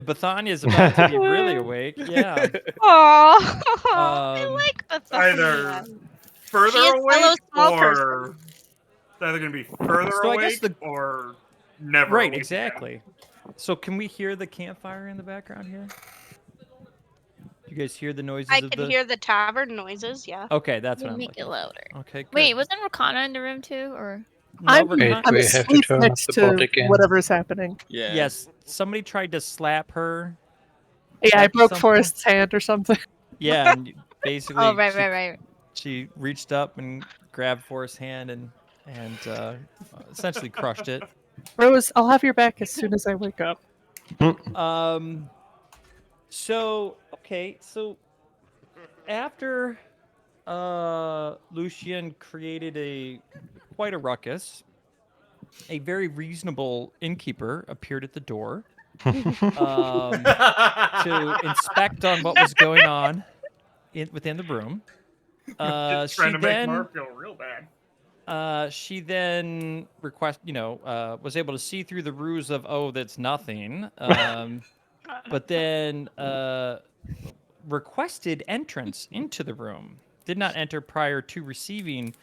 Bethania's about to be really awake. Yeah. Aww, I like Either Bethania. further She is awake fellow small person. or it's either going to be further So I guess awake or never right, awake exactly. So can we hear the campfire in the background here? Do you guys hear the noises I of can the? hear the tavern noises. Yeah. Okay, that's Let what me I'm make it looking louder. for. Okay, good. Wait, wasn't Rakana in the room too, or? No, I'm, Wait, Rakan- I'm we have to asleep turn off next the to public in. whatever's happening. Yeah. Yes, somebody tried to slap her. Yeah, I At broke some Forrest's hand or something. Yeah, and basically Oh, right. she reached up and grabbed Forrest's hand and essentially crushed it. Rose, I'll have your back as soon as I wake up. So okay, so after Lucian created quite a ruckus, a very reasonable innkeeper appeared at the door to inspect on what was going on within the room. Just trying to make Mark feel real bad. She then was able to see through the ruse of, oh, that's nothing. But then requested entrance into the room. Did not enter prior to receiving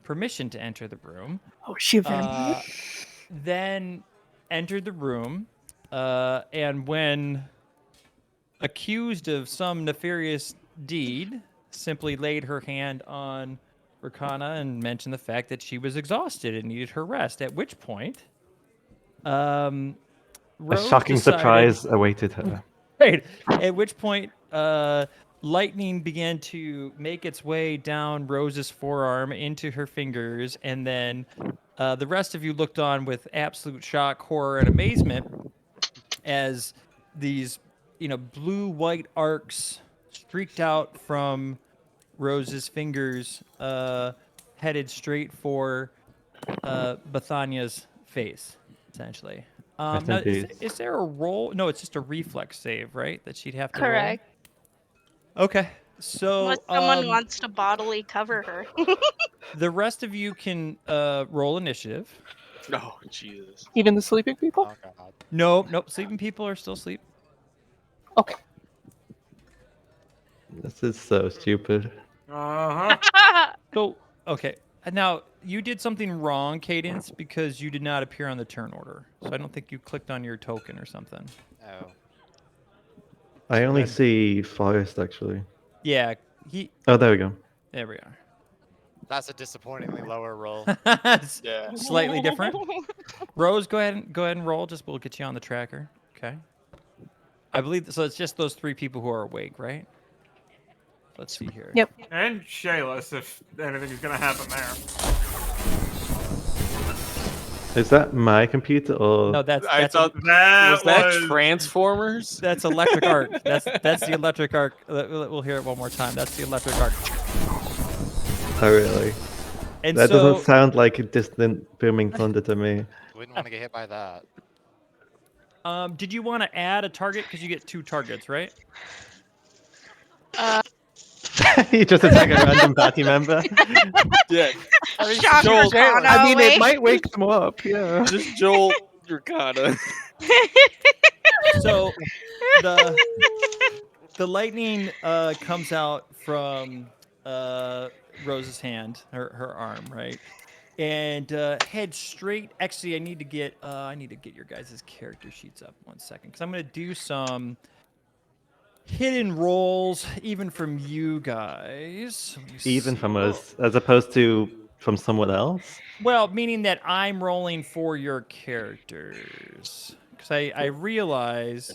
permission to enter the room. Oh, is she a vampire? Then entered the room, and when accused of some nefarious deed, simply laid her hand on Rakana and mentioned the fact that she was exhausted and needed her rest. At which point, A Rose shocking decided- surprise awaited her. Right. At which point, lightning began to make its way down Rose's forearm into her fingers, and then the rest of you looked on with absolute shock, horror, and amazement as these, blue-white arcs streaked out from Rose's fingers, headed straight for Bethania's face, essentially. Rest Now, in peace. is there a roll? No, it's just a reflex save, right? That she'd have to Correct. roll? Okay. So Unless someone wants to bodily cover her. the rest of you can roll initiative. Oh, Jesus. Even the sleeping people? Oh, God. Nope. Sleeping people are still asleep. Okay. This is so stupid. So, okay. Now, you did something wrong, Cadence, because you did not appear on the turn order. So I don't think you clicked on your token or something. Oh. I only see Forest, actually. Yeah, Oh, there we go. there we are. That's a disappointingly lower roll. It's Yeah. slightly different. Rose, go ahead and roll. Just we'll get you on the tracker. Okay. I believe so. It's just those three people who are awake, right? Let's see here. Yep. And Shayless, if anything's going to happen there. Is that my computer or? No, that's I that's, thought That was that was- Transformers? that's electric arc. That's the electric arc. We'll hear it one more time. That's the electric arc. Oh, really? And That so doesn't sound like a distant booming thunder to me. Wouldn't want to get hit by that. did you want to add a target because you get 2 targets, right? You just attack a random party member. Yeah. I mean, Shock Joel, Rakana I mean, away. it might wake them up, yeah. just Joel, you're kinda. So the lightning comes out from Rose's hand, her arm, right, and heads straight. Actually, I need to get your guys' character sheets up 1 second because I'm gonna do some hidden rolls, even from you guys. Let me Even see. from us, as opposed to from someone else. Well, meaning that I'm rolling for your characters. Because I realize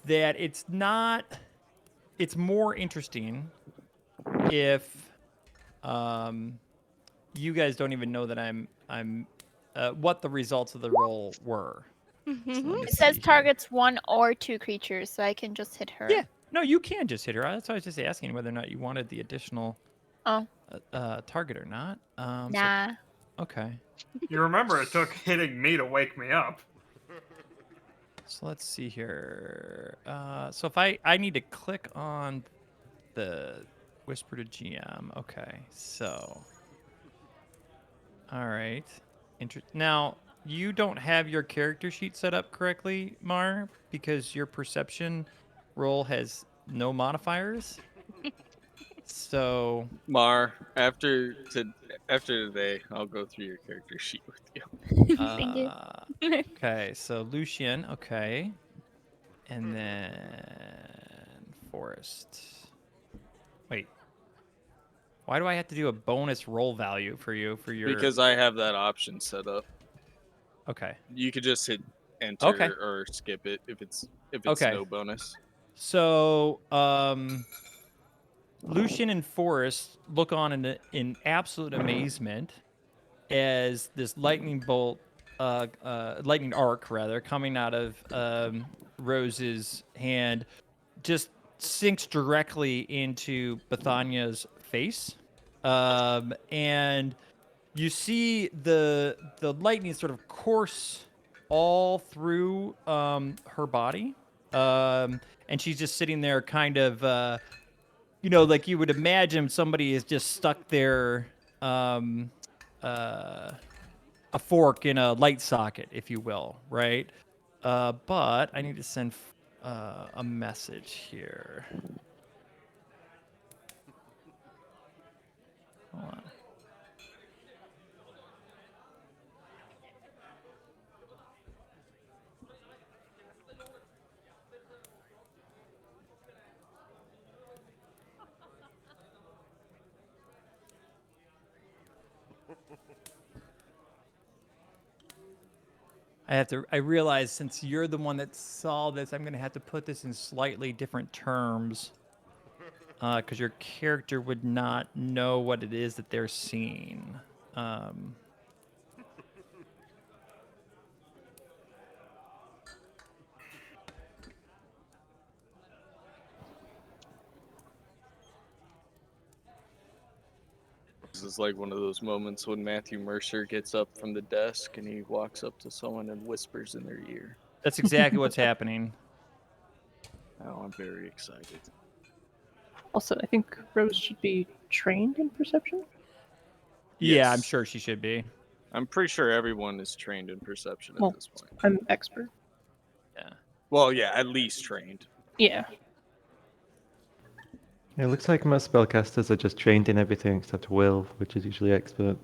that it's more interesting if you guys don't even know that I'm what the results of the roll were. So let me It says see here. targets 1 or 2 creatures, so I can just hit her. Yeah. No, you can just hit her. That's why I was just asking whether or not you wanted the additional Oh. target or not. Nah. Okay. You remember it took hitting me to wake me up. So let's see here. So if I need to click on the whisper to GM. Okay. So. All right. Now you don't have your character sheet set up correctly, Mar, because your perception roll has no modifiers. So Mar, after today, I'll go through your character sheet with you. Thank you. Okay, so Lucian, okay. And then Forest. Wait. Why do I have to do a bonus roll value for you for your Because I have that option set up. Okay. You could just hit enter Okay. or skip it if it's Okay. no bonus. So, Lucian and Forrest look on in absolute amazement as this lightning bolt, lightning arc rather, coming out of Rose's hand, just sinks directly into Bethania's face, and you see the lightning sort of course all through her body, and she's just sitting there, kind of. Like you would imagine somebody is just stuck there, a fork in a light socket, if you will, right? But I need to send a message here. Hold on. I realize since you're the one that saw this, I'm going to have to put this in slightly different terms. Because your character would not know what it is that they're seeing. This is like one of those moments when Matthew Mercer gets up from the desk and he walks up to someone and whispers in their ear. That's exactly what's happening. Oh, I'm very excited. Also, I think Rose should be trained in perception. Yeah, I'm Yes. sure she should be. I'm pretty sure everyone is trained in perception at Well, this point. I'm expert. Yeah. Well, yeah, at least trained. Yeah. It looks like most spellcasters are just trained in everything except Will, which is usually expert.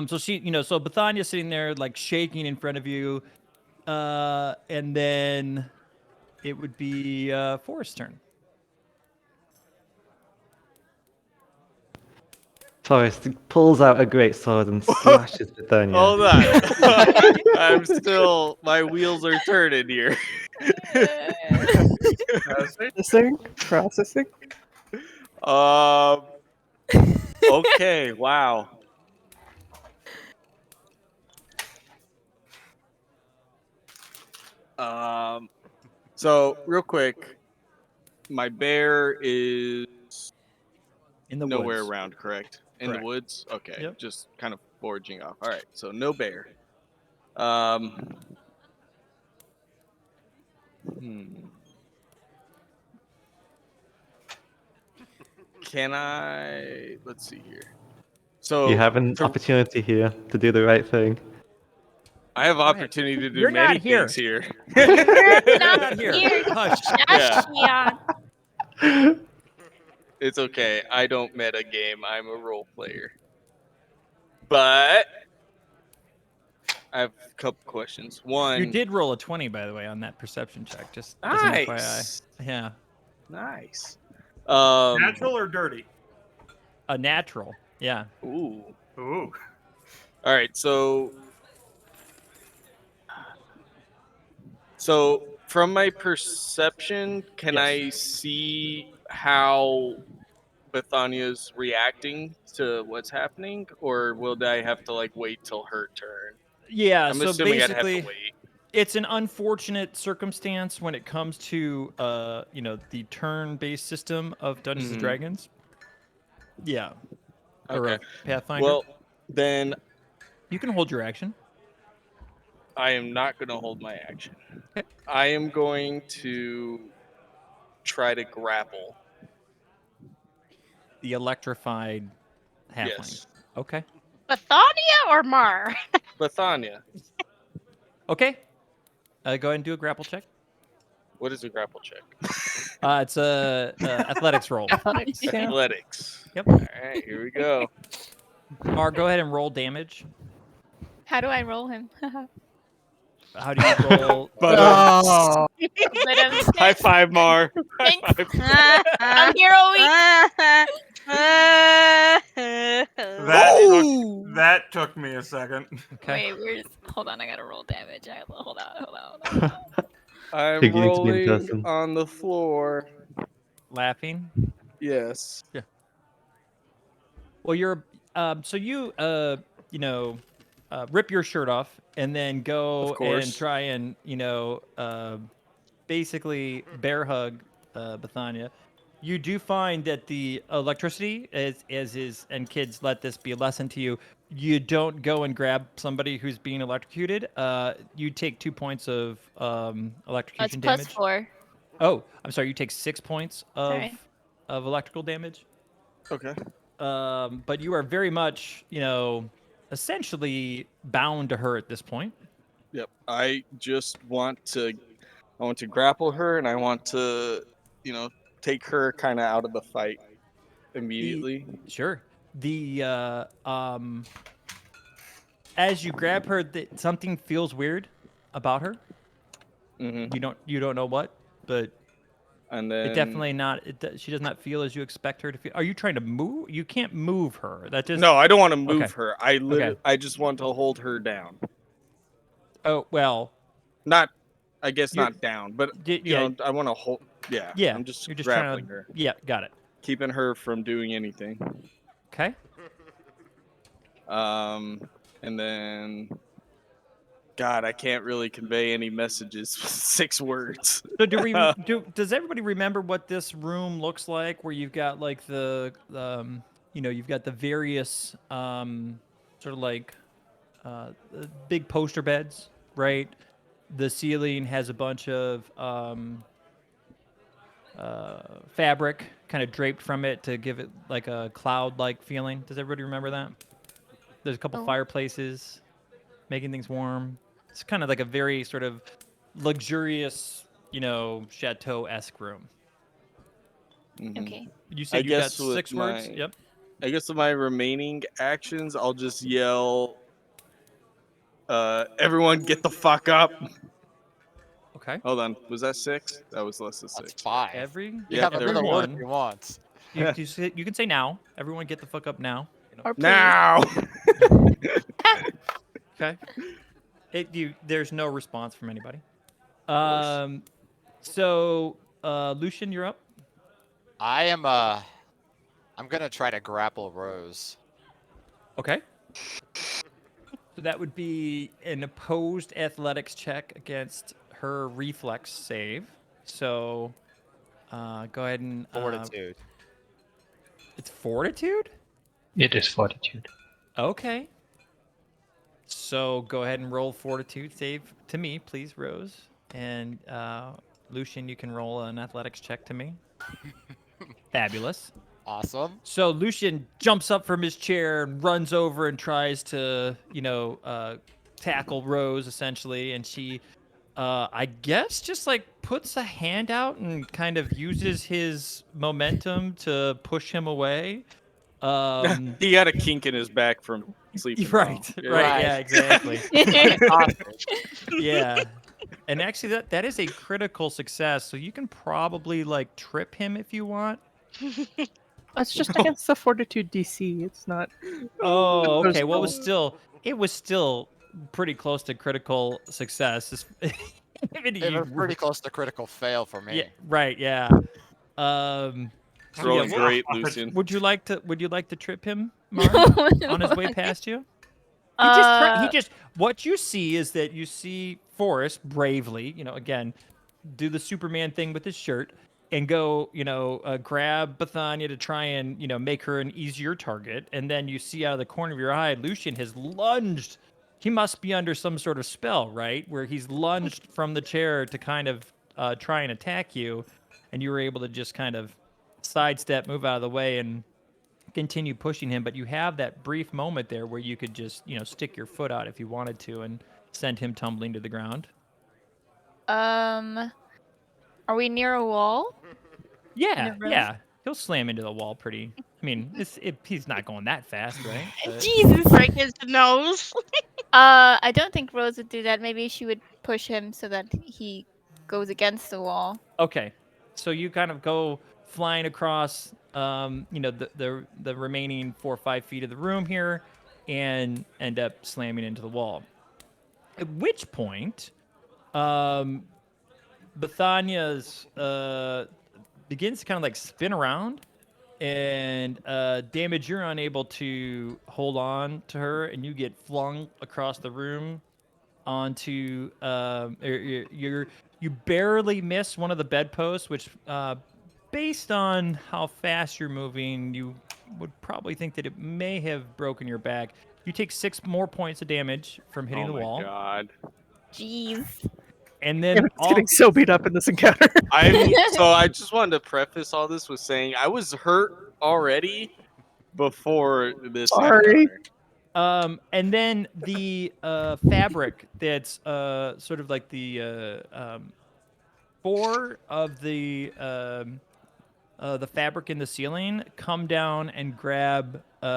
So so Bethania's sitting there like shaking in front of you, and then it would be Forrest's turn. Forrest pulls out a great sword and slashes Bethania. Hold on. My wheels are turning here. Processing. Okay, wow. So real quick, my bear is In the nowhere woods. around, correct? In the Correct. woods? Okay, Yep. just kind of foraging off. All right, so no bear. Can I? Let's see here. So You have an opportunity here to do the right thing. I have ahead. opportunity to do You're many not here. things here. You're not here. Hush. Yeah. Yeah. It's okay. I don't meta game. I'm a role player. But I have a couple questions. One. You did roll a 20, by the way, on that perception check. Just as an FYI. Nice. Yeah. Nice. Natural or dirty? A natural. Yeah. Ooh. Ooh. All right. So from my perception, can Yes. I see how Bethania's reacting to what's happening, or will I have to like wait till her turn? Yeah. I'm So assuming I'd have basically, to wait. it's an unfortunate circumstance when it comes to the turn-based system of Dungeons and Mhm. Dragons. Yeah. Or Okay. of Pathfinder. Well, Then You can hold your action. I am not going to hold my action. Okay. I am going to try to grapple. The electrified halfling. Yes. Okay. Bathania or Mar? Bethania, Okay. Go ahead and do a grapple check. what is a grapple check? It's a athletics roll. Athletics, yeah. Athletics. Yep. All right, here we go. Mar, go ahead and roll damage. How do I roll him? How do you roll? But Oh, But high five, Mar. High Thanks. five. I'm here all week. That took me a second. Okay. Wait, where's? Hold on, I gotta roll damage. Hold on. I'm Beginning to be rolling interesting. on the floor. Laughing. Yes. Well, you're so you rip your shirt off and then go Of course. and try and basically bear hug Bethania. You do find that the electricity, as is, and kids, let this be a lesson to you. You don't go and grab somebody who's being electrocuted. You take 2 points of It's electrocution plus damage. 4. Oh, I'm sorry. You take 6 points of Sorry. electrical damage. Okay. But you are very much, essentially bound to her at this point. Yep. I want to grapple her, and I want to, take her kind of out of the fight immediately. Sure. As you grab her, something feels weird about her. Mm-hmm. You don't know what, but And then it definitely not. She does not feel as you expect her to feel. Are you trying to move? You can't move her. That just No, I don't want to move Okay. her. I just want to hold her down. Oh well. Not, I guess You're- not down, but Yeah. I want to hold. Yeah. Yeah. I'm just You're just grappling trying to. her, Yeah. Got it. keeping her from doing anything. Okay. And then, God, I can't really convey any messages with 6 words. So does everybody remember what this room looks like? Where you've got like you've got the various sort of like big poster beds, right? The ceiling has a bunch of fabric kind of draped from it to give it like a cloud-like feeling. Does everybody remember that? There's a couple Oh. fireplaces making things warm. It's kind of like a very sort of luxurious, chateau-esque room. Mhm. Okay. You I said you got guess with 6 words? my- Yep. I guess with my remaining actions, I'll just yell, everyone get the fuck up. Okay. Hold on. Was that 6? That was less than 6. That's 5. Every You Yeah, have there another we word everyone. if you want. You can say now. Everyone get the fuck up now. or please. Now! Okay. There's no response from anybody. course. So Lucian, you're up. I'm gonna try to grapple Rose. Okay. So that would be an opposed athletics check against her reflex save. So go ahead and Fortitude. it's fortitude? It is fortitude. Okay. So go ahead and roll fortitude save to me, please, Rose. And Lucian, you can roll an athletics check to me. Fabulous. Awesome. So Lucian jumps up from his chair and runs over and tries to, tackle Rose essentially, and she, I guess, just like puts a hand out and kind of uses his momentum to push him away. He had a kink in his back from sleeping. Right, well. right, yeah, exactly. Hostage. Yeah. And actually that is a critical success, so you can probably like trip him if you want. It's just against the fortitude DC. It's not. Oh, okay. Well, There's it was still pretty close to critical success. Even It you- was pretty close to critical fail for me. Yeah, right. Yeah. It's rolling yeah, great, Lucian. Would you like to trip him, Mark, on his way past you? He just what you see is that you see Forrest bravely, again, do the Superman thing with his shirt, and go, grab Bethania to try and, make her an easier target. And then you see out of the corner of your eye, Lucian has lunged. He must be under some sort of spell, right? Where he's lunged from the chair to kind of try and attack you. And you were able to just kind of sidestep, move out of the way, and continue pushing him. But you have that brief moment there where you could just, stick your foot out if you wanted to and send him tumbling to the ground. Are we near a wall? Yeah, a room? yeah. He'll slam into the wall pretty. I mean, he's not going that fast, right? But- Jesus, break his nose. I don't think Rose would do that. Maybe she would push him so that he goes against the wall. Okay, so you kind of go flying across, the remaining 4 or 5 feet of the room here, and end up slamming into the wall. At which point, Bethania's begins to kind of like spin around, and Damage, you're unable to hold on to her, and you get flung across the room onto you barely miss one of the bedposts, which based on how fast you're moving, you would probably think that it may have broken your back. You take 6 more points of damage from hitting Oh the my wall, god. Jeez. and then It's getting so beat up in this encounter. I just wanted to preface all this with saying I was hurt already before this Sorry. encounter. And then the fabric that's sort of like the 4 of the fabric in the ceiling come down and grab 2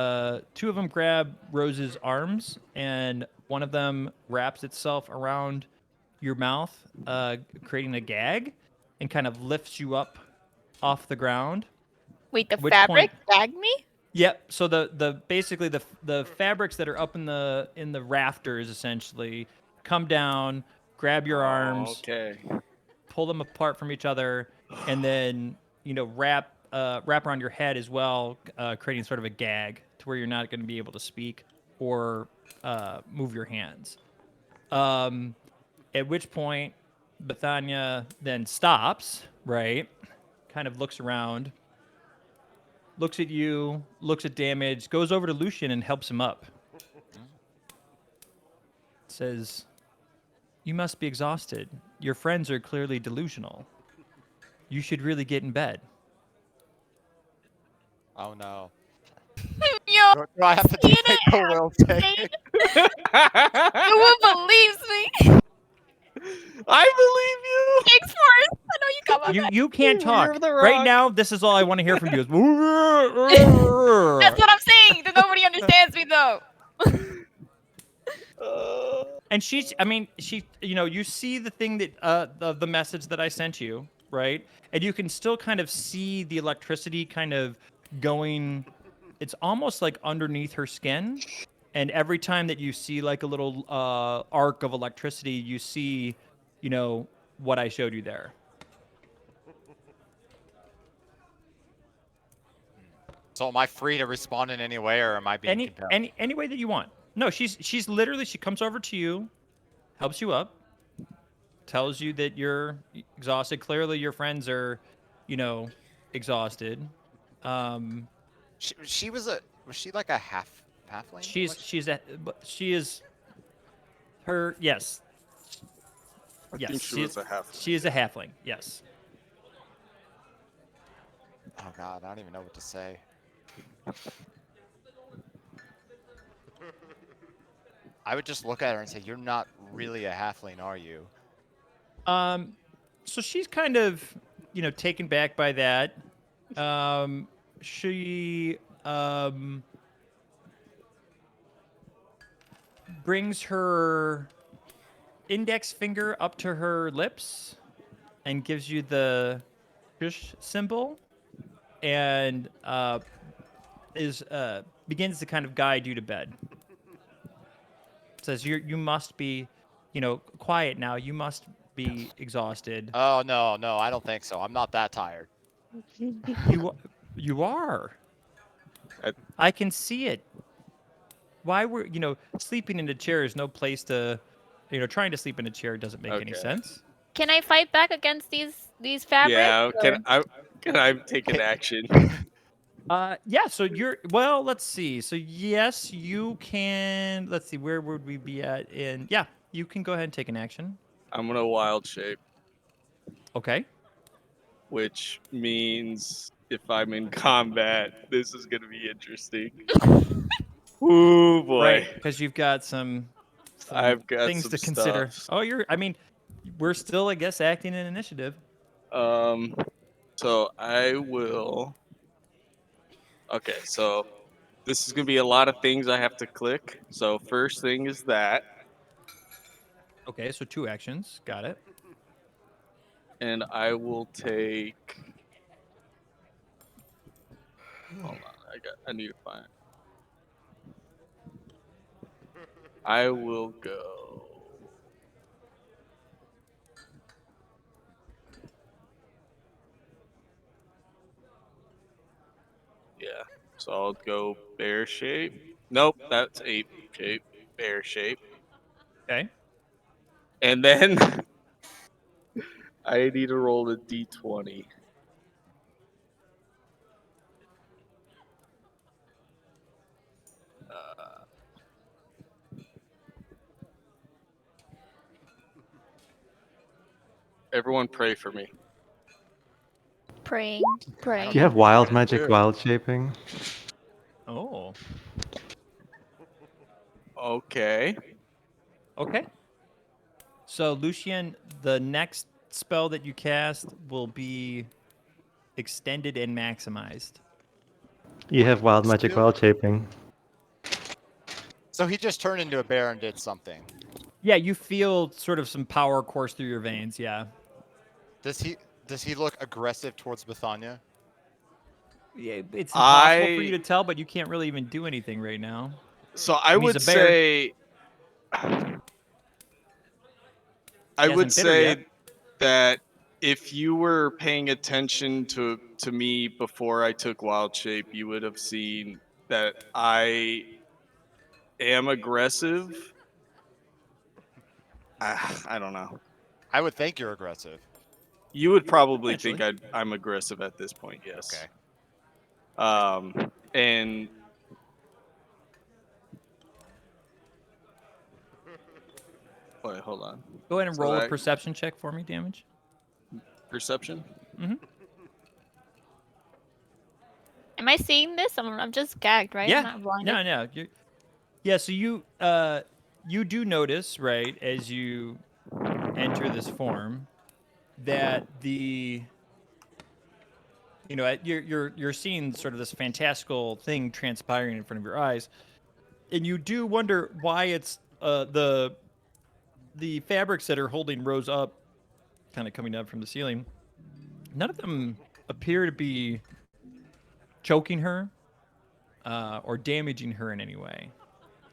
of them grab Rose's arms, and one of them wraps itself around your mouth, creating a gag, and kind of lifts you up off the ground. Wait, the At which fabric point- gagged me? Yep. So the basically the fabrics that are up in the rafters essentially come down, grab your arms, Okay. pull them apart from each other, and then wrap around your head as well, creating sort of a gag to where you're not going to be able to speak or move your hands. At which point, Bethania then stops, right? Kind of looks around, looks at you, looks at Damage, goes over to Lucian and helps him up. Says, "You must be exhausted. Your friends are clearly delusional. You should really get in bed." Oh no. Yo, Do I have to you take the will save? no one believes me. I believe you. Thanks, Forrest. I know you got my back. You can't talk. You're the Right rock. now, this is all I want to hear from you. Is, That's what I'm saying. That nobody understands me though. And you see the thing that, the message that I sent you, right? And you can still kind of see the electricity kind of going, it's almost like underneath her skin. And every time that you see like a little arc of electricity, you see, what I showed you there. So am I free to respond in any way, or am I being compelled? Any way that you want. No, she's literally, she comes over to you, helps you up, tells you that you're exhausted. Clearly, your friends are, exhausted. Was she like a halfling? She is her, yes. I Yes, think she was a half. she is a halfling. Yes. Oh god, I don't even know what to say. I would just look at her and say, "You're not really a halfling, are you?" So she's kind of, taken back by that. She brings her index finger up to her lips and gives you the shush symbol, and begins to kind of guide you to bed. Says you must be, quiet now. You must be exhausted. Oh no, I don't think so. I'm not that tired. You are. I- I can see it. Why were sleeping in a chair is no place to, trying to sleep in a chair doesn't make any Okay. sense. Can I fight back against these fabrics? Yeah. or- Can I take an action? Yeah, so well, let's see. So yes, you can. Let's see, where would we be at in yeah, you can go ahead and take an action. I'm gonna wild shape, Okay. which means if I'm in combat, this is gonna be interesting. Ooh boy. Right, because you've got some I've got things some to consider. stuff. Oh, I mean, we're still, I guess, acting in initiative. So I will. Okay, so this is gonna be a lot of things I have to click. So first thing is that, Okay, so 2 actions. Got it. and I will take. Hold on, I need to find. I will go. Yeah, so I'll go bear shape. Nope, that's ape shape. Bear shape, Okay. and then I need to roll a d20. Everyone pray for me. Praying, Do praying. you have wild magic, Dude. wild shaping? Oh. Okay. Okay. So Lucian, the next spell that you cast will be extended and maximized. You have wild magic, Still- wild shaping. So he just turned into a bear and did something. Yeah, you feel sort of some power course through your veins. Yeah. Does he look aggressive towards Bethania? Yeah, it's impossible for you I to tell, but you can't really even do anything right now. so I mean, he's would a bear. say I He would hasn't bit her yet. say that if you were paying attention to me before I took wild shape, you would have seen that I am aggressive. I don't know. I would think you're aggressive. You would probably think Potentially. I'm aggressive at this point, yes. Okay. And wait, hold on. Go ahead and So roll a that perception check for me, damage. perception? Am I seeing this? I'm just gagged, right? Yeah. I'm not blinded. No. Yeah, so you do notice, right, as you enter this form, that you're seeing sort of this fantastical thing transpiring in front of your eyes, and you do wonder why it's the fabrics that are holding Rose up, kind of coming down from the ceiling. None of them appear to be choking her or damaging her in any way.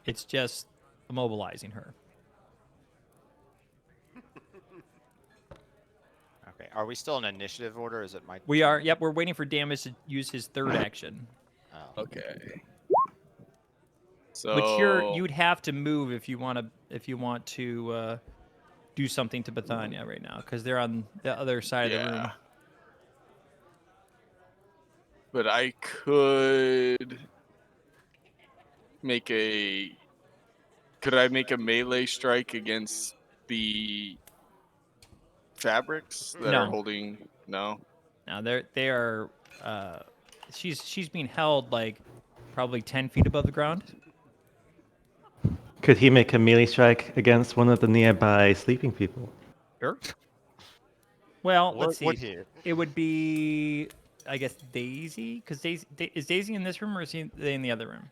It's just immobilizing her. Okay. Are we still in initiative order? Is it my? We are. Yep, we're waiting for Damus to use his third action. Oh. Okay. Which So you'd have to move if you want to do something to Bethania right now, because they're on the other side of the room. but I could make a. Could I make a melee strike against the fabrics that are No. holding? No. Now they are. She's being held like probably 10 feet above the ground. Could he make a melee strike against one of the nearby sleeping people? Sure. Well, let's see. Would he? It would be, I guess, Daisy, because is Daisy in this room or is they in the other room?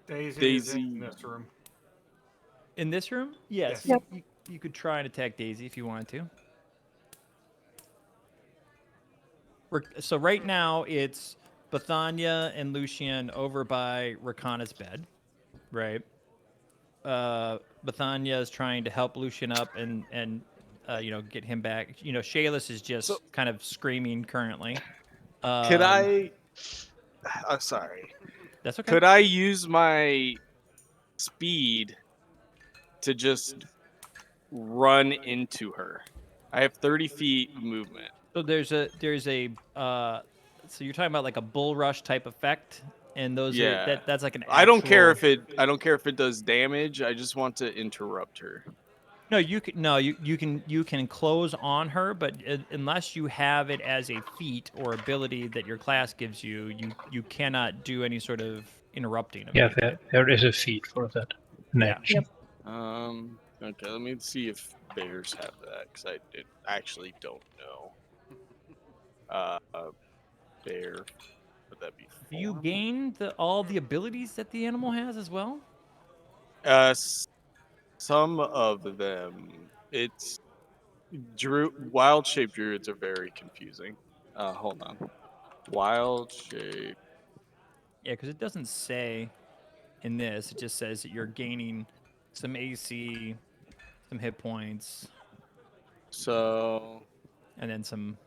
Daisy is in this room. In this room? Yes. Yes. You could try and attack Daisy if you wanted to. So right now it's Bethania and Lucian over by Rakana's bed, right? Bethania is trying to help Lucian up and get him back. Shayless is just kind of screaming currently. Could I? I'm sorry. That's okay. Could I use my speed to just run into her? I have 30 feet of movement. So there's a so you're talking about like a bull rush type effect, and those are Yeah. that's like an I don't care actual- if it does damage. I just want to interrupt her. No, you can close on her, but unless you have it as a feat or ability that your class gives you, you cannot do any sort of interrupting of Yeah, anything. there is a feat for that. An Yeah. action. Okay, let me see if bears have that because actually don't know. Bear, would that be Do you form? gain all the abilities that the animal has as well? Some of them. It's wild shape druids are very confusing. Hold on. Wild shape. Yeah, because it doesn't say in this. It just says that you're gaining some AC, some hit points, So and then some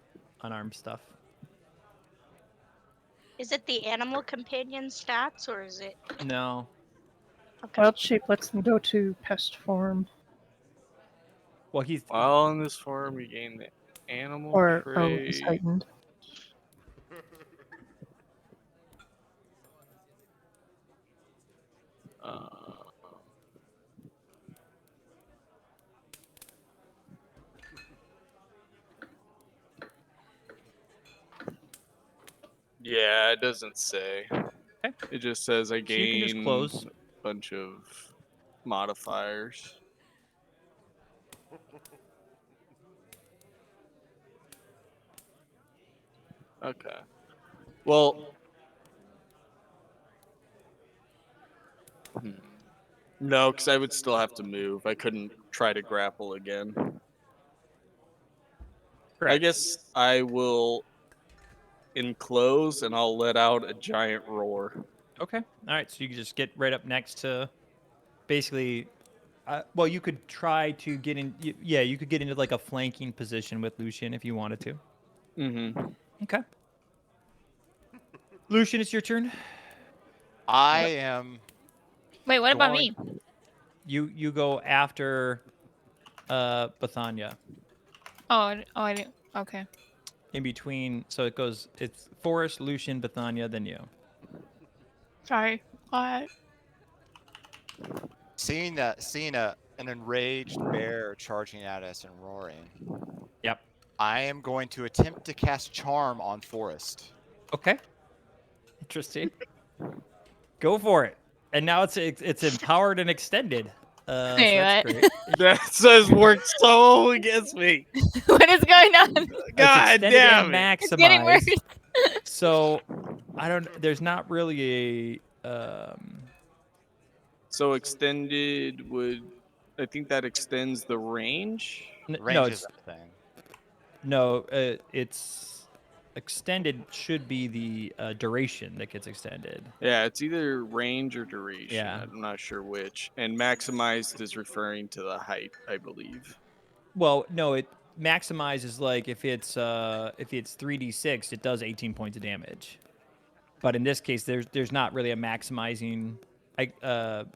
unarmed stuff. Is it the animal companion stats or is it? No. Okay. Wild shape lets them go to pest form Well, he's while in this form, you gain the animal or trait. is heightened. Yeah, it doesn't say. Okay. It just says I So you can just gain close. a bunch of modifiers. Okay. Well, no, because I would still have to move. I couldn't try to grapple again. Correct. I guess I will enclose and I'll let out a giant roar. Okay. All right. So you can just get right up next to, basically. Well, you could try to get in. Yeah, you could get into like a flanking position with Lucian if you wanted to. Mm-hmm. Okay. Lucian, it's your turn. I am. Wait, what about Going- me? You go after Bathania. I didn't. Okay. In between, so it's Forrest, Lucian, Bathania, then you. Sorry. What? Seeing an enraged bear charging at us and roaring, Yep. I am going to attempt to cast Charm on Forest. Okay. Interesting. Go for it. And now it's empowered and extended. So Wait, that's what? great. That says worked so against me. What is going on? It's God extended damn and it. It's getting worse. maximized. So there's not really a So extended would, I think that extends the range. no, Range it's is a thing. no, it's extended should be the duration that gets extended. Yeah, it's either range or duration. Yeah. I'm not sure which. And maximized is referring to the height, I believe. Well, no, it maximizes like if it's 3d6, it does 18 points of damage. But in this case, there's not really a maximizing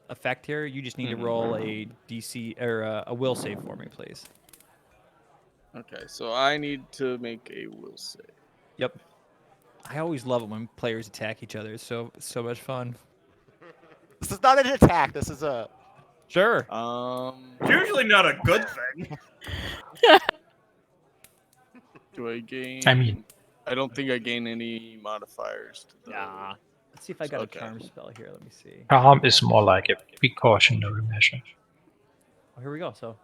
effect here. You just need to roll a DC or a will save for me, please. Okay, so I need to make a will save. Yep. I always love it when players attack each other. It's so much fun. This is not an attack. This is a. Sure. It's usually not a good thing. Do I gain? I mean- I don't think I gain any modifiers to the. Nah. Let's see if I got Okay. a charm spell here. Let me see. Charm is more like a precautionary measure. Oh, here we go. So.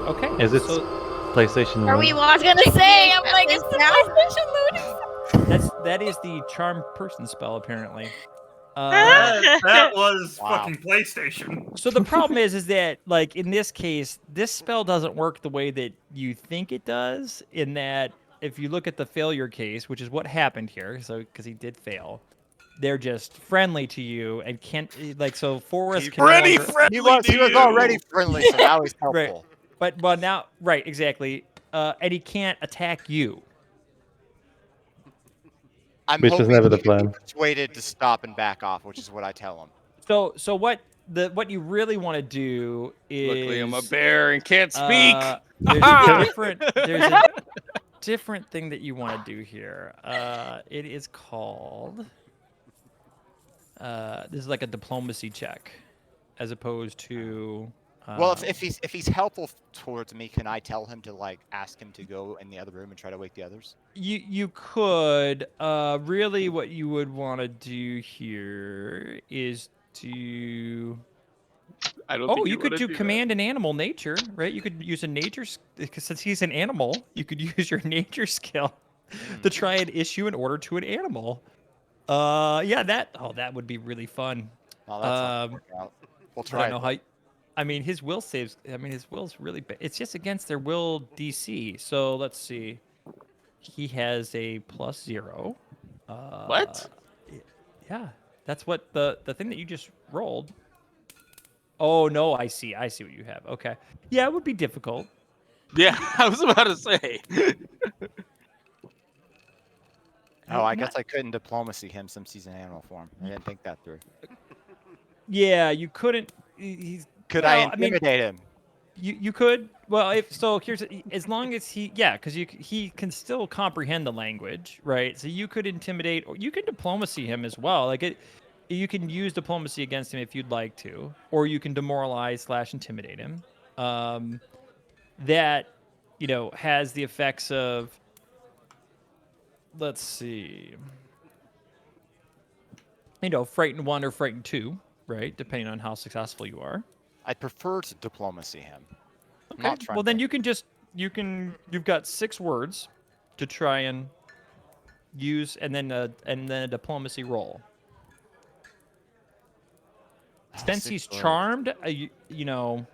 Okay. Is it So PlayStation 1? Are we I was gonna say, I'm like, Is it's the now? PlayStation loading. that is the charm person spell apparently. That was Wow. fucking PlayStation. So the problem is that like in this case, this spell doesn't work the way that you think it does. In that, if you look at the failure case, which is what happened here, so because he did fail, they're just friendly to you and can't like so. Forrest can no Pretty longer- friendly. He was already friendly, so now he's helpful. Right. But now, right, exactly, and he can't attack you. I'm Which was hoping never the he can be plan. persuaded to stop and back off, which is what I tell him. So what what you really want to do is Luckily, I'm a bear and can't speak. There's a different thing that you want to do here. It is called. This is like a diplomacy check, as opposed to. Well, if he's helpful towards me, can I tell him to like ask him to go in the other room and try to wake the others? You could really what you would want to do here is to. I don't Oh, think you could wanna do that. command an animal nature, right? You could use a nature because since he's an animal, you could use your nature skill to try and issue an order to an animal. Yeah, that would be really fun. Oh, that's not gonna work out. We'll I try don't it. know how. I mean, his will saves. I mean, his will's really bad. It's just against their will DC. So let's see. He has a +0. What? Yeah, that's what the thing that you just rolled. Oh no, I see. I see what you have. Okay. Yeah, it would be difficult. Yeah, I was about to say. Oh, I guess I couldn't diplomacy him since he's in animal form. I didn't think that through. Yeah, you couldn't. He's. Could I Well, I mean, intimidate him? you could. Well, if so, here's as long as because he can still comprehend the language, right? So you could intimidate, or you can diplomacy him as well. Like it, you can use diplomacy against him if you'd like to, or you can demoralize / intimidate him. That has the effects of. Let's see. Frighten 1 or Frighten 2, right? Depending on how successful you are. I'd prefer to diplomacy him. Okay. Well, then you can just you've got 6 words to try and use, and then a diplomacy roll. Since he's charmed, we'll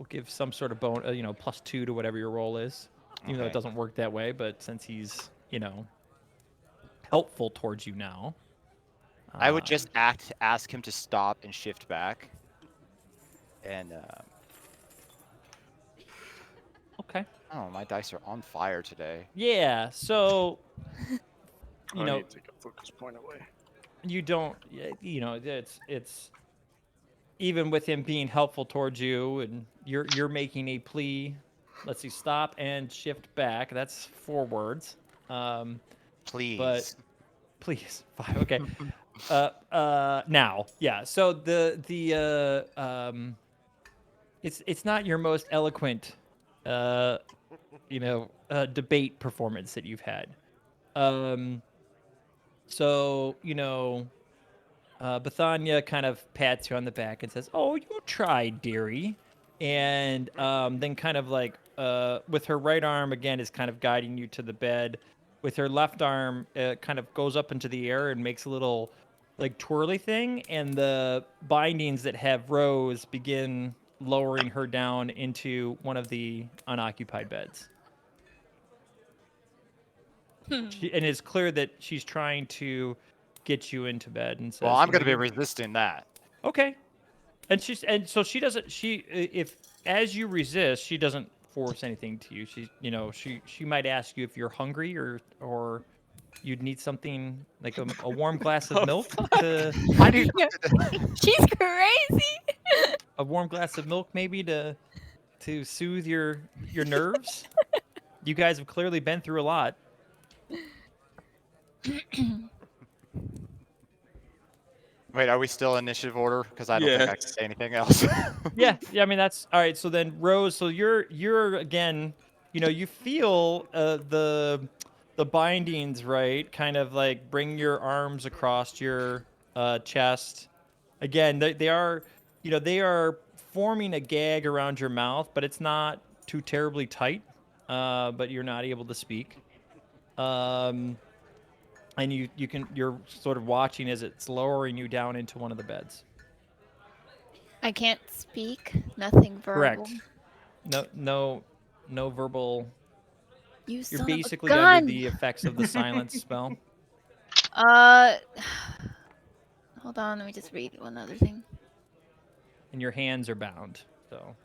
give some sort of +2 to whatever your roll is. Even though it doesn't work that way, but since he's helpful towards you now. I would just ask him to stop and shift back. And okay. Oh, my dice are on fire today. Yeah, so I need to take a focus point away. You don't it's even with him being helpful towards you and you're making a plea. Let's see, stop and shift back. That's 4 words. Please. But please. 5. Okay. Now, yeah. So it's not your most eloquent debate performance that you've had. So, Bethania kind of pats you on the back and says, "Oh, you tried, dearie." And then kind of like with her right arm again is kind of guiding you to the bed. With her left arm, kind of goes up into the air and makes a little like twirly thing, and the bindings that have Rose begin lowering her down into one of the unoccupied beds. And it's clear that she's trying to get you into bed and says, "Well, I'm going to be resisting that." Okay. And so she doesn't if as you resist, she doesn't force anything to you. She might ask you if you're hungry or you'd need something like a warm glass of milk to She's crazy. a warm glass of milk maybe to soothe your nerves. You guys have clearly been through a lot. Wait, are we still initiative order? Because I don't think I can say anything else. Yeah. I mean that's all right. So then, Rose. So you're again. You feel the bindings, right? Kind of like bring your arms across your chest. Again, they are, they are forming a gag around your mouth, but it's not too terribly tight. But you're not able to speak. And you're sort of watching as it's lowering you down into one of the beds. I can't speak. Nothing verbal. Correct. No verbal. You're basically under the effects of the silence spell. Hold on. Let me just read one other thing. And your hands are bound. So.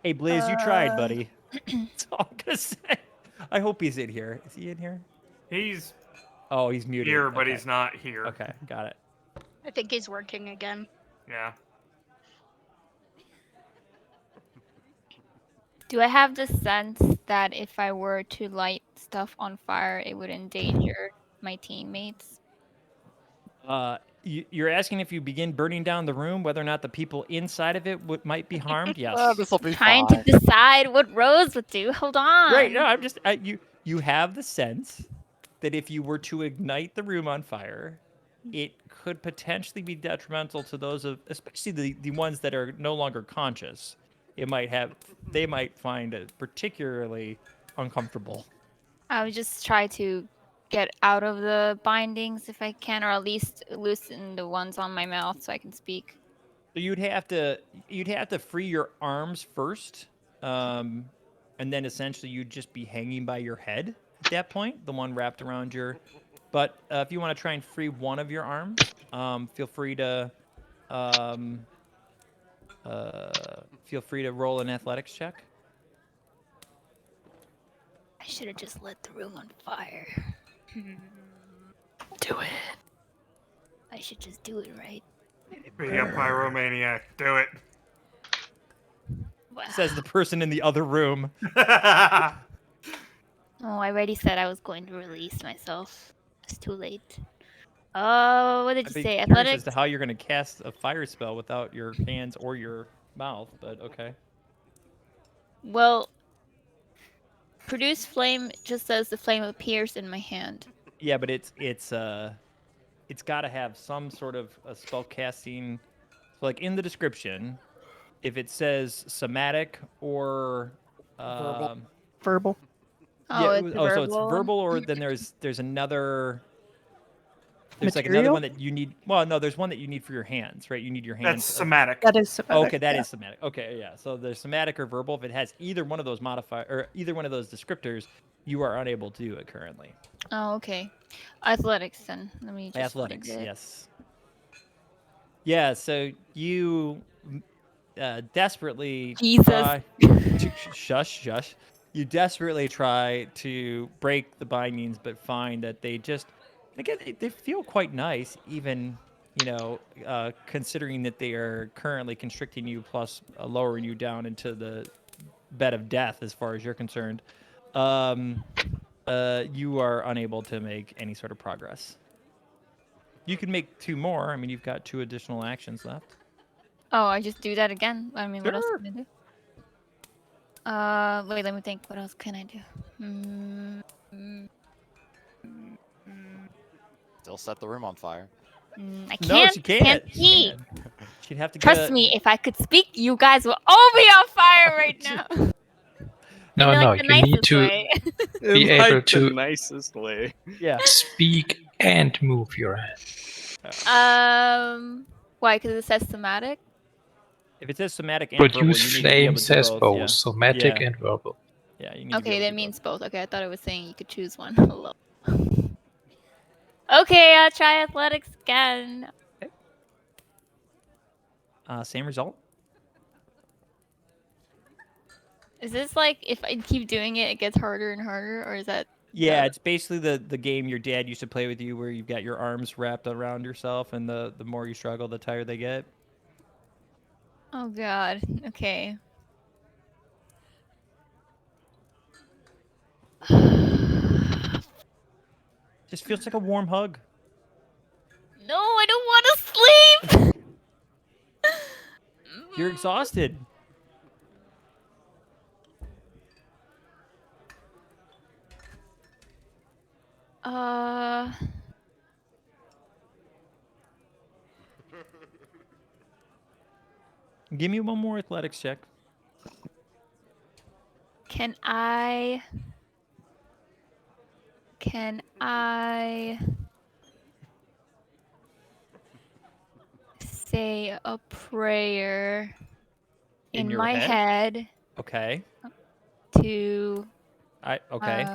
Hey, Blaze, you tried, buddy. That's all I'm gonna say. I hope he's in here. Is he in here? He's Oh, he's muted. here, but Okay. he's not here. Okay, got it. I think he's working again. Yeah. Do I have the sense that if I were to light stuff on fire, it would endanger my teammates? You're asking if you begin burning down the room, whether or not the people inside of it might be harmed? Yes. Oh, this will be Trying fine. to decide what Rose would do. Hold on. Right. No, I'm just you have the sense that if you were to ignite the room on fire, it could potentially be detrimental to those of, especially the ones that are no longer conscious. They might find it particularly uncomfortable. I would just try to get out of the bindings if I can, or at least loosen the ones on my mouth so I can speak. So you'd have to free your arms first, and then essentially you'd just be hanging by your head at that point, the one wrapped around your. But if you want to try and free one of your arms, feel free to roll an athletics check. I should have just lit the room on fire. Do it. I should just do it, right? Be a pyromaniac. Do it. Wow. Says the person in the other room. Oh, I already said I was going to release myself. It's too late. Oh, what did I'd you be say? curious Athletics? as to how you're going to cast a fire spell without your hands or your mouth, but okay. Well, produce flame just says the flame appears in my hand. Yeah, but it's got to have some sort of a spell casting. So, like in the description, if it says somatic or Verbal. Oh, yeah, it's so it's verbal. verbal, or then there's another. There's like another Material? one that you need. Well, no, there's one that you need for your hands, right? You need your hands. That's somatic. That is somatic. Okay, that yeah. is somatic. Okay, yeah. So there's somatic or verbal. If it has either one of those or either one of those descriptors, you are unable to do it currently. Oh, okay. Athletics then. Let me just Athletics, find it. yes. Yeah, so you desperately Jesus. try shush. You desperately try to break the bindings, but find that they just again they feel quite nice, even considering that they are currently constricting you plus lowering you down into the bed of death as far as you're concerned. You are unable to make any sort of progress. You can make 2 more. I mean, you've got 2 additional actions left. Oh, I just do that again? I mean, what else Sure. can I do? Wait, let me think. What else can I do? Still set the room on fire. I No, can't. she can't. She She She'd have to get Trust me, if I could speak, you guys will all be on fire right now. No, In, no, like, the you need nicest to way. be In, like, able the to nicest way. Yeah. speak and move your hand. Why? Because it says somatic. If it says somatic and verbal, Produce you need to be able flame to do says both. both, Yeah. somatic Yeah. and verbal. Yeah, you need to be Okay, able to that do means both. both. Okay, I thought it was saying you could choose one. Hello. Okay, I'll try athletics again. Same result. Is this like if I keep doing it, it gets harder and harder, or is that? Yeah, it's basically the game your dad used to play with you, where you've got your arms wrapped around yourself, and the more you struggle, the tighter they get. Oh God. Okay. Just feels like a warm hug. No, I don't want to sleep. You're exhausted. Give me one more athletics check. Can I say a prayer In in your my head Okay. to Okay.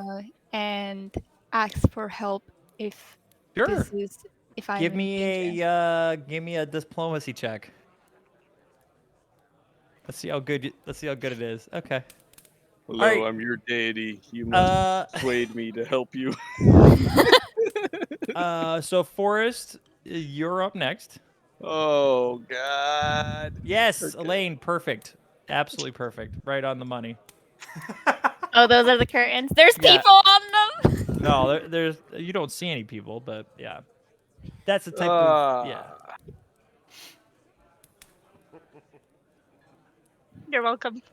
and ask for help if Sure. this is if I'm in danger. Give me a diplomacy check. Let's see how good. Let's see how good it is. Okay. Hello, Alright. I'm your deity. You must persuade me to help you. So Forrest, you're up next. Oh God. Yes, Okay. Elaine, perfect. Absolutely perfect. Right on the money. Oh, those are the curtains. There's Yeah. people on them. No, there's you don't see any people, but yeah, that's the type of yeah. You're welcome.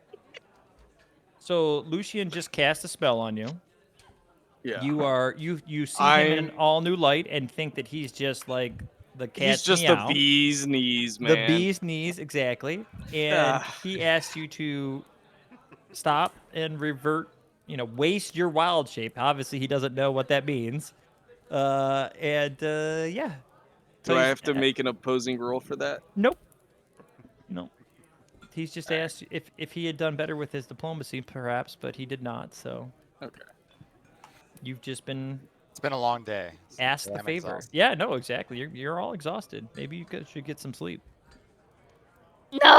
So Lucian just cast a spell on you. Yeah. You see him in an all new light and think that he's just like the cat's He's just meow. the bee's knees, man. The bee's knees, exactly. And Ah. he asks you to stop and revert, waste your wild shape. Obviously, he doesn't know what that means. Yeah. So Do I he's have to make an opposing roll for that? nope. Nope. He's just asked if he had done better with his diplomacy, perhaps, but he did not. So Okay. you've just been It's been a long day. asked the I'm favor. exhausted. Yeah, no, exactly. You're all exhausted. Maybe you should get some sleep. No.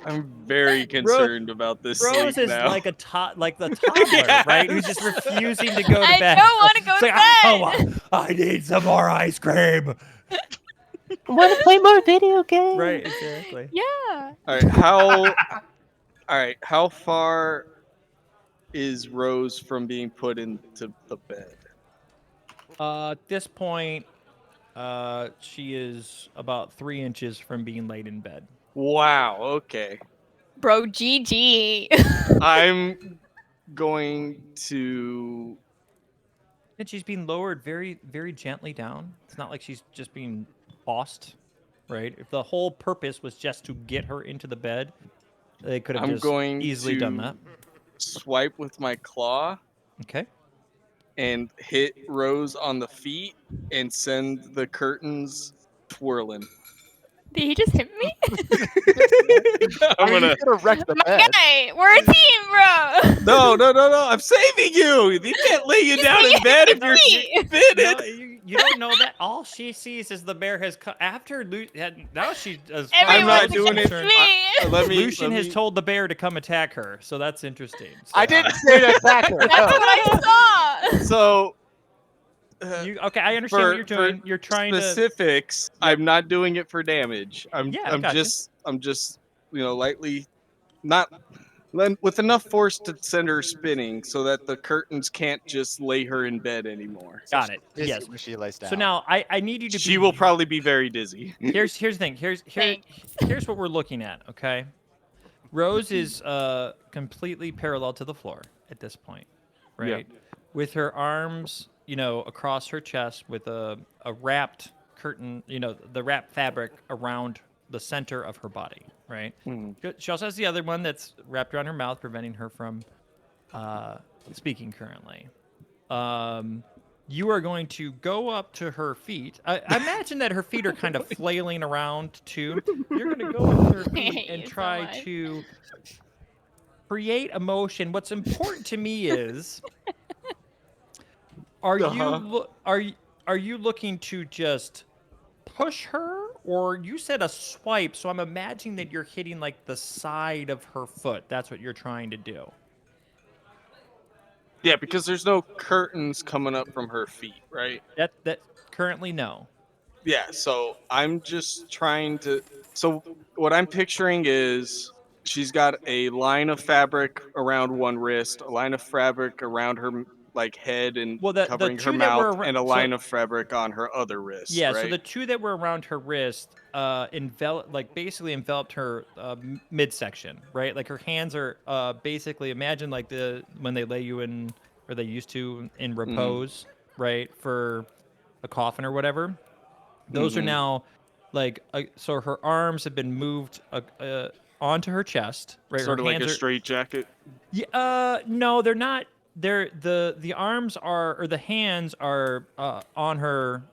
I'm very concerned about this Rose sleep is now. like the toddler, right? Who's just refusing to go to I bed. don't want to go It's to like, bed. I need some more ice cream. Want to play more video games? Right, exactly. Yeah. All right, how far is Rose from being put into the bed? At this point, she is about 3 inches from being laid in bed. Wow, okay. Bro, GG. I'm going to And she's being lowered very, very gently down. It's not like she's just being tossed, right? If the whole purpose was just to get her into the bed, they could have I'm just going easily done to that. swipe with my claw Okay. and hit Rose on the feet and send the curtains twirling. Did he just hit me? I'm You're gonna gonna wreck the My bed. guy, we're a team, bro. No, I'm saving you. You can't lay you down in bed if you're me. fitted. No, you don't know that. All she sees is the bear has come after now she as far I'm not as doing Lucian's it. concerned, Let me. Lucian has told the bear to come attack her, so that's interesting. So, I didn't say to attack her. That's no. what I saw. So okay, I understand what you're doing. You're trying specifics. I'm not doing it for damage. I'm Yeah, I gotcha. I'm just lightly not with enough force to send her spinning so that the curtains can't just lay her in bed anymore. got it. Dizzy Yes. when she lays down. So now I need you to She be will probably be very dizzy. Here's the thing. Here's what we're looking at, okay? Rose is completely parallel to the floor at this point, right? With her arms, across her chest with a wrapped curtain, the wrapped fabric around the center of her body, right? She also has the other one that's wrapped around her mouth, preventing her from speaking currently. You are going to go up to her feet. I imagine that her feet are kind of flailing around too. You're going to go up to her feet and try to create a motion. What's important to me is, are you looking to just push her, or you said a swipe? So I'm imagining that you're hitting like the side of her foot. That's what you're trying to do. Yeah, because there's no curtains coming up from her feet, right? That currently no. Yeah, so I'm just trying to. So what I'm picturing is she's got a line of fabric around one wrist, a line of fabric around her head and Well, the covering her two that were mouth, and a so- line of fabric on her other wrist. Yeah, right? so the two that were around her wrist basically enveloped her midsection, right? Like her hands are basically, imagine like when they lay you in, or they used to in repose, right, for a coffin or whatever. Those are now so her arms have been moved onto her chest, right? Sort her of like hands a are, straight jacket. Yeah, no, they're not. They're the arms are, or the hands are on her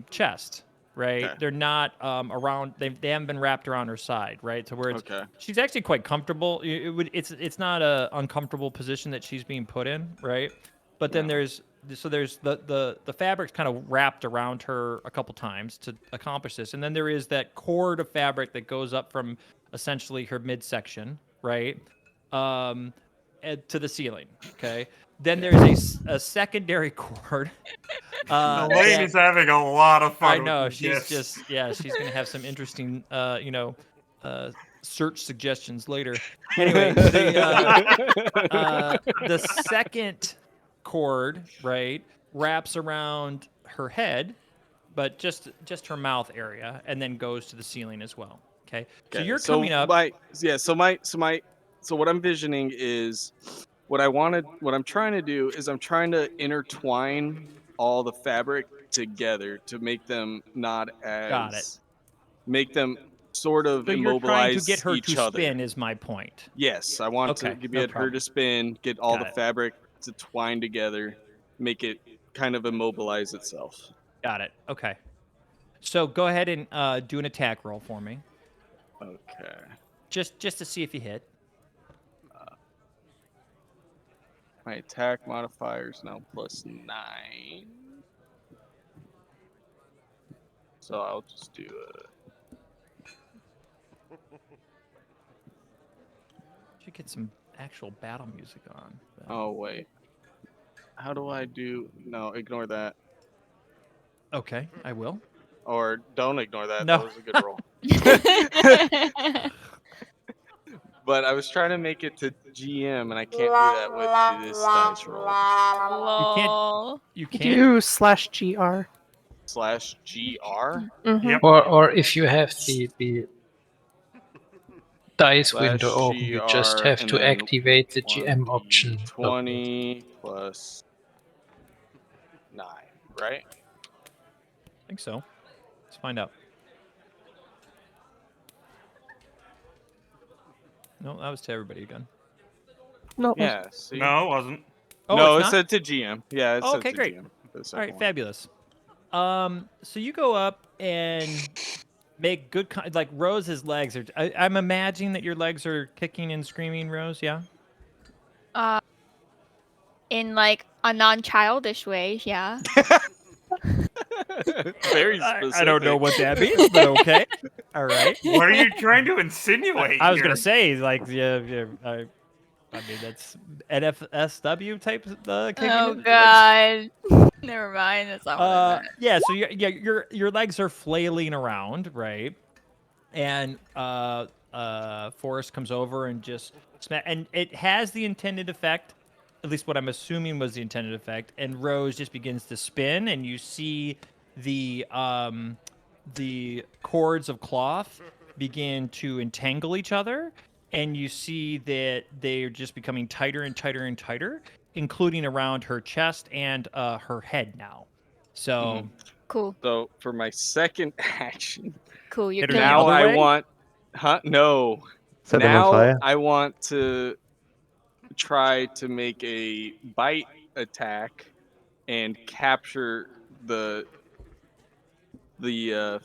chest, right? Okay. They're not around. They haven't been wrapped around her side, right? So where she's actually quite comfortable. It's not a uncomfortable position that she's being put in, right? But then there's so there's the fabric's kind of wrapped around her a couple times to accomplish this, and then there is that cord of fabric that goes up from essentially her midsection, right, to the ceiling. Okay. Then there's a secondary cord. Elaine that- is having a lot of fun. I know with she's this. just she's gonna have some interesting search suggestions later. Anyway, the second cord, right, wraps around her head, but just her mouth area, and then goes to the ceiling as well. Okay, so Okay, you're coming up. So what I'm visioning is what I'm trying to do is I'm trying to intertwine all the fabric together to make them not Got it. as make them sort of So you're trying to get immobilize her each to other. spin, is my point. Yes, I want Okay, to no get her problem. to spin, get all Got the it. fabric to twine together, make it kind of immobilize itself. Got it. Okay. So go ahead and do an attack roll for me, Okay. just to see if you hit. My attack modifier is now +9. So I'll just do Should get some actual battle music on. but- Oh wait. How do I do? No, ignore that. Okay, I will. Or don't ignore that. No. That was a good roll. But I was trying to make it to GM, and I can't do that with this dice roll. Lol. You can't. Do /GR. /GR Mhm. Yep. Or if you have the dice window open, you just /GR, have and to then activate the GM option. 20 plus 9, right? I think so. Let's find out. No, that was to everybody again. No. Yeah. See? No, it wasn't. Oh, no, it's it not? said to GM. Yeah, it Oh, said okay, to great. GM. for the All second right, one. fabulous. So you go up and make good like Rose's legs are. I'm imagining that your legs are kicking and screaming, Rose. Yeah. In like a non-childish way, yeah. Very specific. I don't know what that means, but okay. All right. What are you trying to insinuate? I was here? gonna say like yeah. I mean that's NFSW type kicking. Oh and- god. Never mind. That's not what I meant. Yeah, so your legs are flailing around, right? And Forrest comes over and just and it has the intended effect, at least what I'm assuming was the intended effect. And Rose just begins to spin, and you see the cords of cloth begin to entangle each other, and you see that they're just becoming tighter and tighter and tighter, including around her chest and her head now. So Cool. So for my second action, Cool. You're Hit her killing the now other I way? want, No. Set them on Now fire. I want to try to make a bite attack and capture the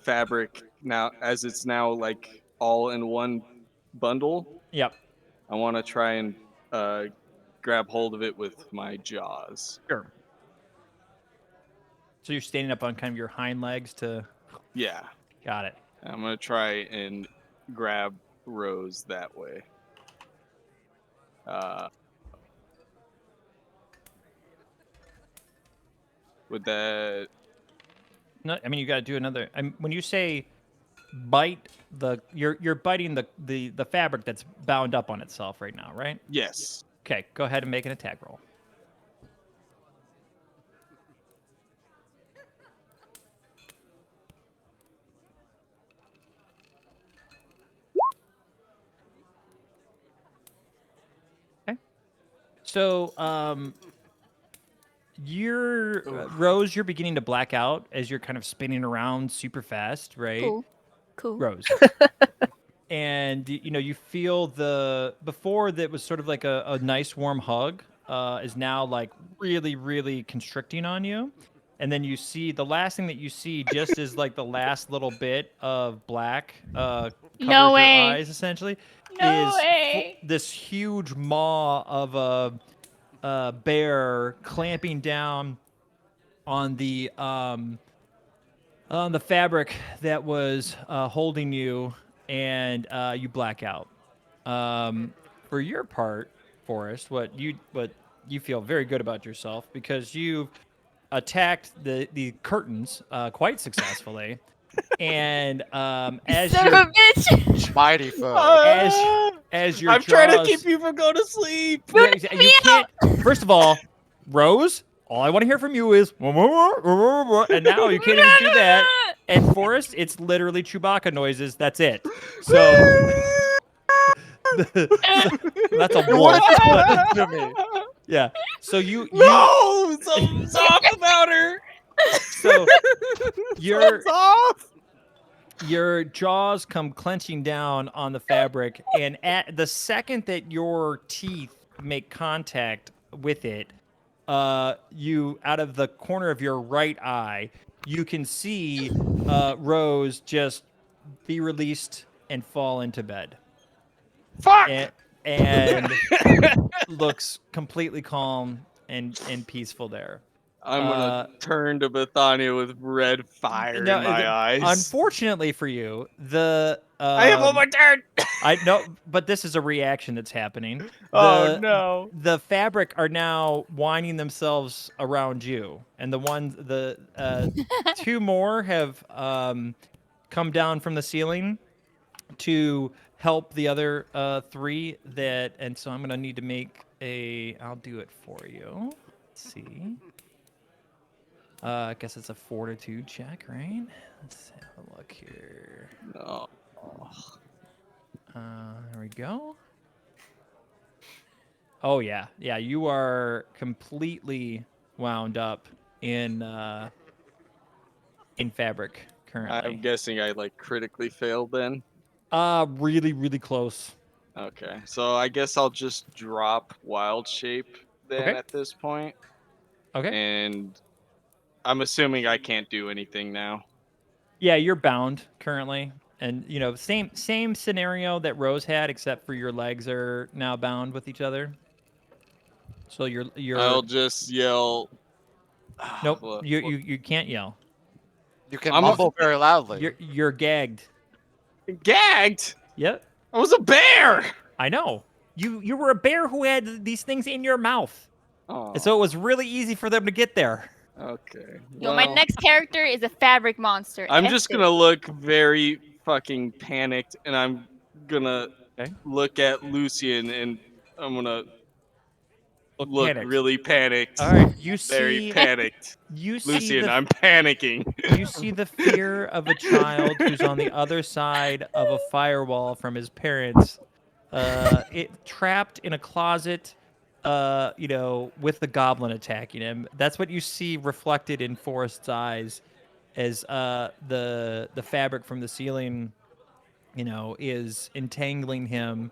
fabric now, as it's now like all in one bundle. Yep. I want to try and grab hold of it with my jaws. Sure. So you're standing up on kind of your hind legs to. Yeah, Got it. I'm gonna try and grab Rose that way. Would that? No, I mean you got to do another. When you say bite you're biting the fabric that's bound up on itself right now, right? Yes. Okay, go ahead and make an attack roll. Okay. So, you're Rose. You're beginning to black out as you're kind of spinning around super fast, right? Cool. Cool. Rose. And you feel before that was sort of like a nice warm hug is now like really, really constricting on you. And then you see the last thing that you see just is like the last little bit of black covers No your way. eyes essentially No is way. this huge maw of a bear clamping down on the fabric that was holding you, and you black out. For your part, Forrest, what you feel very good about yourself because you've attacked the curtains quite successfully, and as Son of your a bitch! Mighty foe. as your I'm trying to jaws, keep you from going to sleep. yeah, you can't. First of all, Rose, all I want to hear from you is, and now you can't even do that. And Forrest, it's literally Chewbacca noises. That's it. So, so that's a wolf. But To me. yeah. So you No, something's off about her. so your Something's off. your jaws come clenching down on the fabric, and at the second that your teeth make contact with it, you out of the corner of your right eye, you can see Rose just be released and fall into bed, Fuck. and looks completely calm and peaceful there. I'm gonna turn to Bethania with red fire in my eyes. Unfortunately for you, the I have one more turn. I know, but this is a reaction that's happening. Oh no. The fabric are now winding themselves around you, and the two more have come down from the ceiling to help the other three. And so I'm gonna need to make a. I'll do it for you. Let's see. I guess it's a fortitude check, right? Let's have a look here. No. There we go. Oh yeah, yeah. You are completely wound up in fabric currently. I'm guessing I like critically failed then. Really, really close. Okay, so I guess I'll just drop wild shape then Okay. at this point, Okay. and I'm assuming I can't do anything now. Yeah, you're bound currently, and you know same scenario that Rose had, except for your legs are now bound with each other. So you're. I'll just yell. Nope. Well, You can't yell. You can I'm mumble very loudly. You're gagged. gagged. Yep. I was a bear. I know. You were a bear who had these things in your mouth. Oh. And so it was really easy for them to get there. Okay. Yo, my next character is a fabric monster. I'm F just it. gonna look very fucking panicked, and I'm gonna look at Lucian, and I'm gonna look panicked. really panicked. All right, you very see, panicked. you see Lucian, the, I'm panicking. you see the fear of a child who's on the other side of a firewall from his parents, it trapped in a closet, with the goblin attacking him. That's what you see reflected in Forrest's eyes, as the fabric from the ceiling, is entangling him,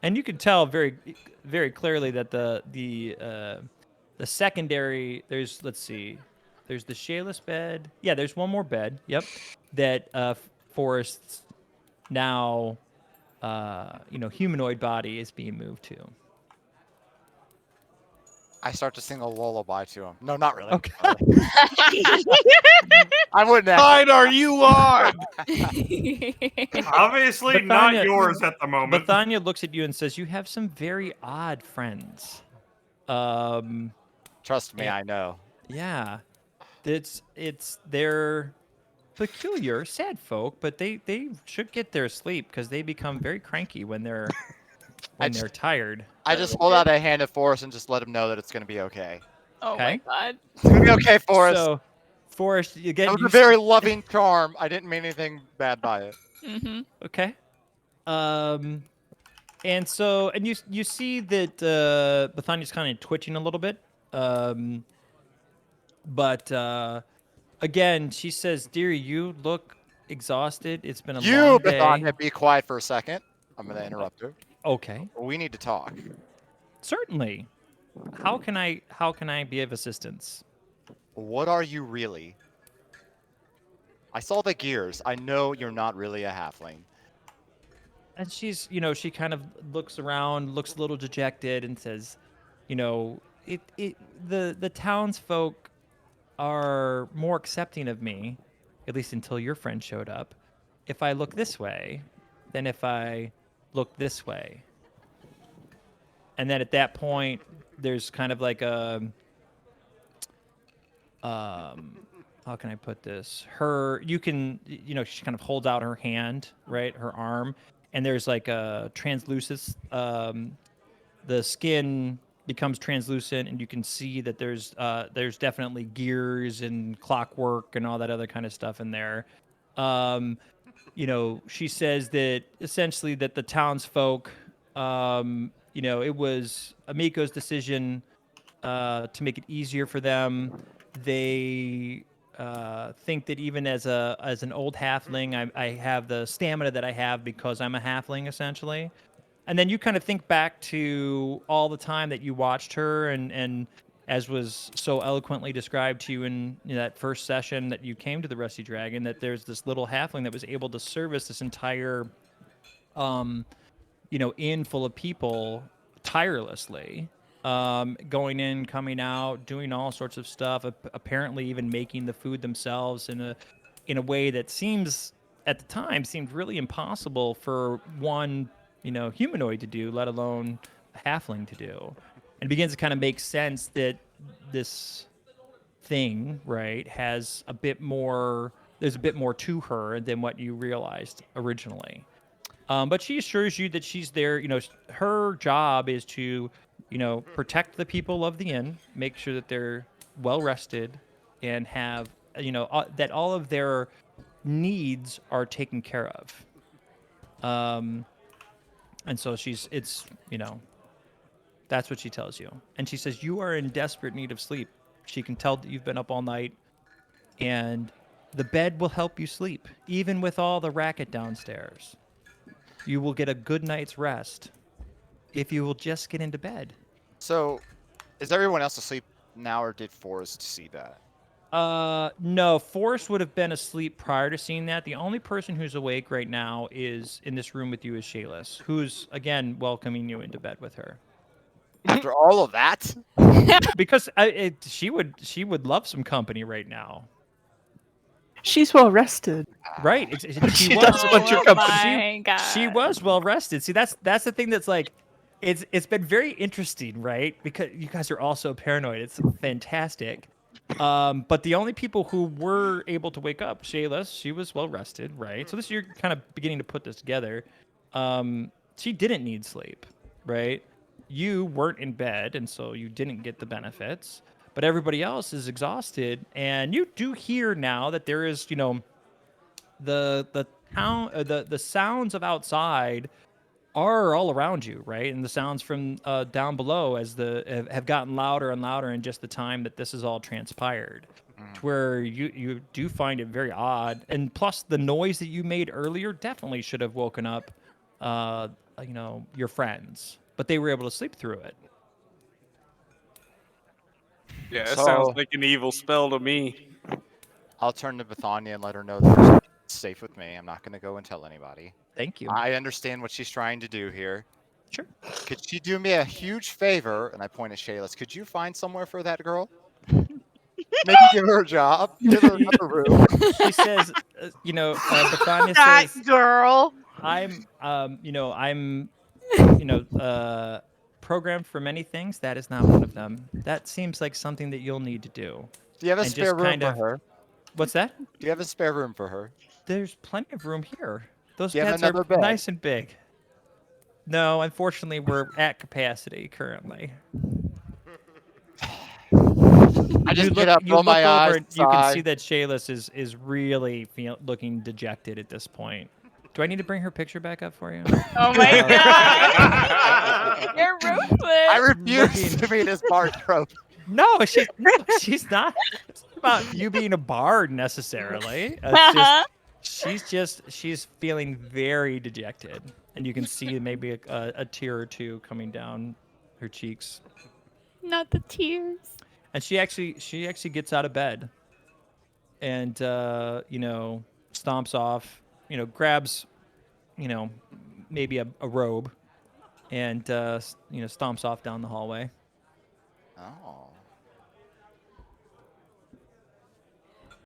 and you can tell very, very clearly that the secondary, let's see, there's the shayless bed. Yeah, there's one more bed. Yep, that Forrest's now humanoid body is being moved to. I start to sing a lullaby to him. No, not really. Okay. I wouldn't have. Side are you on? Obviously not yours at the moment. Bethania looks at you and says, "You have some very odd friends." Trust me, I know. Yeah, they're peculiar, sad folk, but they should get their sleep because they become very cranky when they're they're tired. I just hold out a hand at Forrest and just let him know that it's gonna be okay. Oh my god. It's gonna be okay, Forrest. So, Forrest, you get. It was a very loving charm. I didn't mean anything bad by it. Mm-hmm. Okay. And you see that Bethania's kind of twitching a little bit. But again, she says, "Dearie, you look exhausted. It's been a long day." Bethania, be quiet for a second. I'm gonna interrupt her. Okay. We need to talk. Certainly. How can I be of assistance? What are you really? I saw the gears. I know you're not really a halfling. And she's, she kind of looks around, looks a little dejected, and says, the townsfolk are more accepting of me, at least until your friend showed up, if I look this way than if I look this way. And then at that point, there's kind of like a, how can I put this? You can, she kind of holds out her hand, right? Her arm. And there's like a translucent, the skin becomes translucent, and you can see that there's definitely gears and clockwork and all that other kind of stuff in there. She says that essentially that the townsfolk, it was Amiko's decision to make it easier for them. They think that even as an old halfling, I have the stamina that I have because I'm a halfling, essentially. And then you kind of think back to all the time that you watched her, and as was so eloquently described to you in that first session that you came to the Rusty Dragon, that there's this little halfling that was able to service this entire inn full of people tirelessly, going in, coming out, doing all sorts of stuff, apparently even making the food themselves in a way that at the time seemed really impossible for one humanoid to do, let alone a halfling to do. And it begins to kind of make sense that this thing, right, has a bit more. There's a bit more to her than what you realized originally. But she assures you that she's there. Her job is to, protect the people of the inn, make sure that they're well rested, and have, that all of their needs are taken care of. And so that's what she tells you. And she says, you are in desperate need of sleep. She can tell that you've been up all night, and the bed will help you sleep, even with all the racket downstairs. You will get a good night's rest if you will just get into bed. So, is everyone else asleep now, or did Forrest see that? No, Forrest would have been asleep prior to seeing that. The only person who's awake right now is in this room with you is Shayless, who's again welcoming you into bed with her. After all of that? Because she would love some company right now. She's well rested. Right. She doesn't want your company. She was well rested. See, that's the thing that's like, it's been very interesting, right? Because you guys are all so paranoid. It's fantastic. But the only people who were able to wake up, Shayla, she was well rested, right? So you're kind of beginning to put this together. She didn't need sleep, right? You weren't in bed, and so you didn't get the benefits. But everybody else is exhausted, and you do hear now that there is, the town, the sounds of outside are all around you, right? And the sounds from down below have gotten louder and louder in just the time that this has all transpired, to where you do find it very odd. And plus, the noise that you made earlier definitely should have woken up, your friends, but they were able to sleep through it. Yeah, it sounds like an evil spell to me. I'll turn to Bethania and let her know that she's safe with me. I'm not going to go and tell anybody. Thank you. I understand what she's trying to do here. Sure. Could she do me a huge favor? And I point at Shayla's. Could you find somewhere for that girl? Maybe give her a job. Give her another room. She says, Bethania That says, girl. I'm programmed for many things. That is not one of them. That seems like something that you'll need to do. Do you have a And spare just room kind for of- her? What's that? Do you have a spare room for her? There's plenty of room here. Those Do you have beds are another bed? nice and big. No, unfortunately, we're at capacity currently. I just you get up, you roll look my over eyes, and you can see sigh. that Shayless is really looking dejected at this point. Do I need to bring her picture back up for you? Oh my god! You're ruthless. I refuse to be this bard trope. No, she's not. It's not about you being a bard necessarily. It's just she's feeling very dejected, and you can see maybe a tear or two coming down her cheeks. Not the tears. And she actually gets out of bed, and stomps off. Grabs, maybe a robe, and stomps off down the hallway. Oh.